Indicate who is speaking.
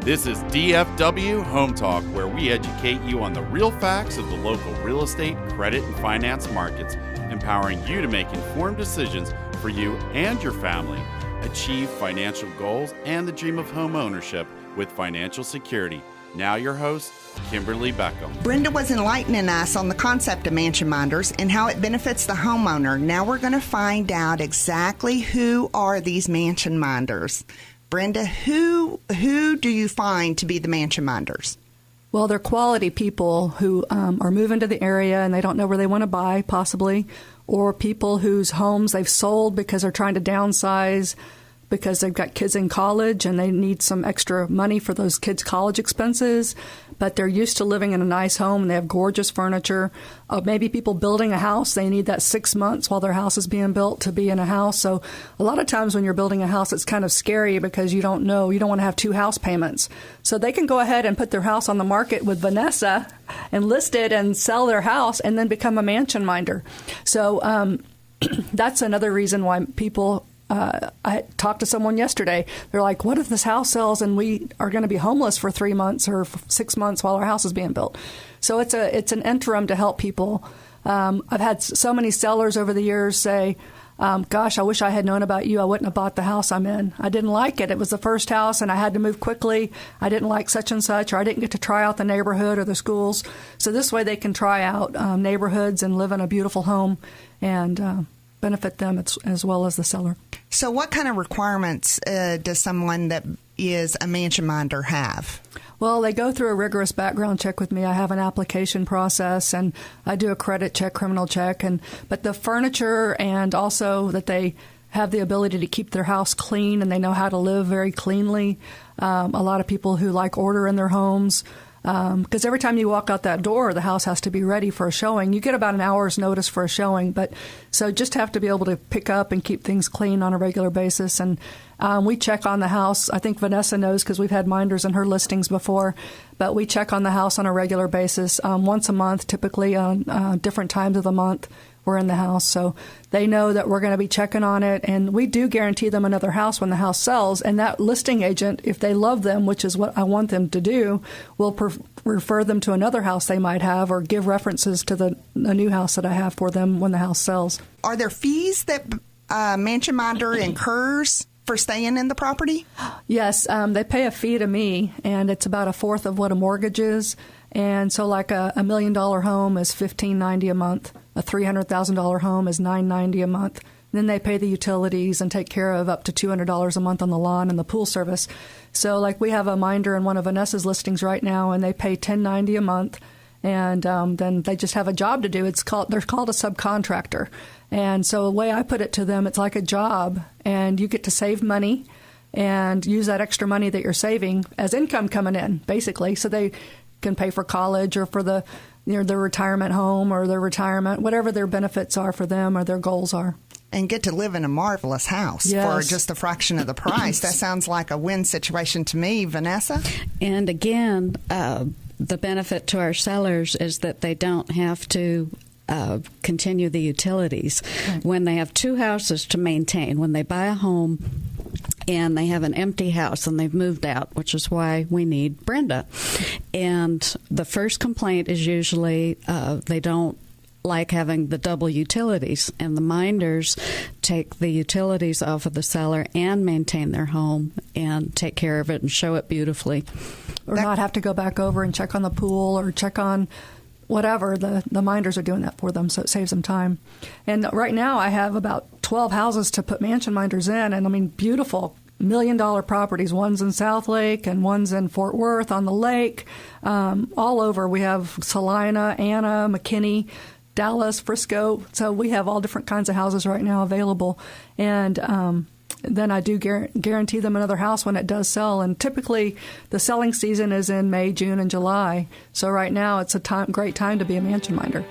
Speaker 1: This is DFW Home Talk, where we educate you on the real facts of the local real estate, credit, and finance markets, empowering you to make informed decisions for you and your family, achieve financial goals, and the dream of home ownership with financial security. Now your host, Kimberly Beckham.
Speaker 2: Brenda was enlightening us on the concept of mansion minders and how it benefits the homeowner. Now we're going to find out exactly who are these mansion minders. Brenda, who do you find to be the mansion minders?
Speaker 3: Well, they're quality people who are moving to the area and they don't know where they want to buy, possibly, or people whose homes they've sold because they're trying to downsize because they've got kids in college and they need some extra money for those kids' college expenses, but they're used to living in a nice home and they have gorgeous furniture. Maybe people building a house, they need that 6 months while their house is being built to be in a house. So a lot of times when you're building a house, it's kind of scary because you don't know, you don't want to have 2 house payments. So they can go ahead and put their house on the market with Vanessa and list it and sell their house and then become a mansion minder. So that's another reason why people... I talked to someone yesterday. They're like, what if this house sells and we are going to be homeless for 3 months or 6 months while our house is being built? So it's an interim to help people. I've had so many sellers over the years say, gosh, I wish I had known about you. I wouldn't have bought the house I'm in. I didn't like it. It was the first house and I had to move quickly. I didn't like such and such, or I didn't get to try out the neighborhood or the schools. So this way they can try out neighborhoods and live in a beautiful home and benefit them as well as the seller.
Speaker 2: So what kind of requirements does someone that is a mansion minder have?
Speaker 3: Well, they go through a rigorous background check with me. I have an application process, and I do a credit check, criminal check, but the furniture and also that they have the ability to keep their house clean and they know how to live very cleanly. A lot of people who like order in their homes, because every time you walk out that door, the house has to be ready for a showing. You get about an hour's notice for a showing, but so just have to be able to pick up and keep things clean on a regular basis. And we check on the house. I think Vanessa knows because we've had minders in her listings before, but we check on the house on a regular basis, once a month, typically on different times of the month. We're in the house, so they know that we're going to be checking on it, and we do guarantee them another house when the house sells, and that listing agent, if they love them, which is what I want them to do, will refer them to another house they might have or give references to the new house that I have for them when the house sells.
Speaker 2: Are there fees that mansion minder incurs for staying in the property?
Speaker 3: Yes, they pay a fee to me, and it's about 1/4 of what a mortgage is. And so like a $1 million home is $1,590 a month. A $300,000 home is $990 a month. And then they pay the utilities and take care of up to $200 a month on the lawn and the pool service. So like we have a minder in one of Vanessa's listings right now, and they pay $1,090 a month. And then they just have a job to do. They're called a subcontractor. And so the way I put it to them, it's like a job, and you get to save money and use that extra money that you're saving as income coming in, basically. So they can pay for college or for their retirement home or their retirement, whatever their benefits are for them or their goals are.
Speaker 2: And get to live in a marvelous house for just a fraction of the price. That sounds like a win situation to me, Vanessa.
Speaker 4: And again, the benefit to our sellers is that they don't have to continue the utilities. Right. When they have 2 houses to maintain, when they buy a home and they have an empty house and they've moved out, which is why we need Brenda. And the first complaint is usually they don't like having the double utilities, and the minders take the utilities off of the seller and maintain their home and take care of it and show it beautifully.
Speaker 3: Or not have to go back over and check on the pool or check on whatever. The minders are doing that for them, so it saves them time. And right now I have about 12 houses to put mansion minders in, and I mean beautiful $1 million properties. One's in South Lake and one's in Fort Worth on the lake. All over. We have Salina, Anna, McKinney, Dallas, Frisco. So we have all different kinds of houses right now available. And then I do guarantee them another house when it does sell. And typically the selling season is in May, June, and July. So right now it's a great time to be a mansion minder.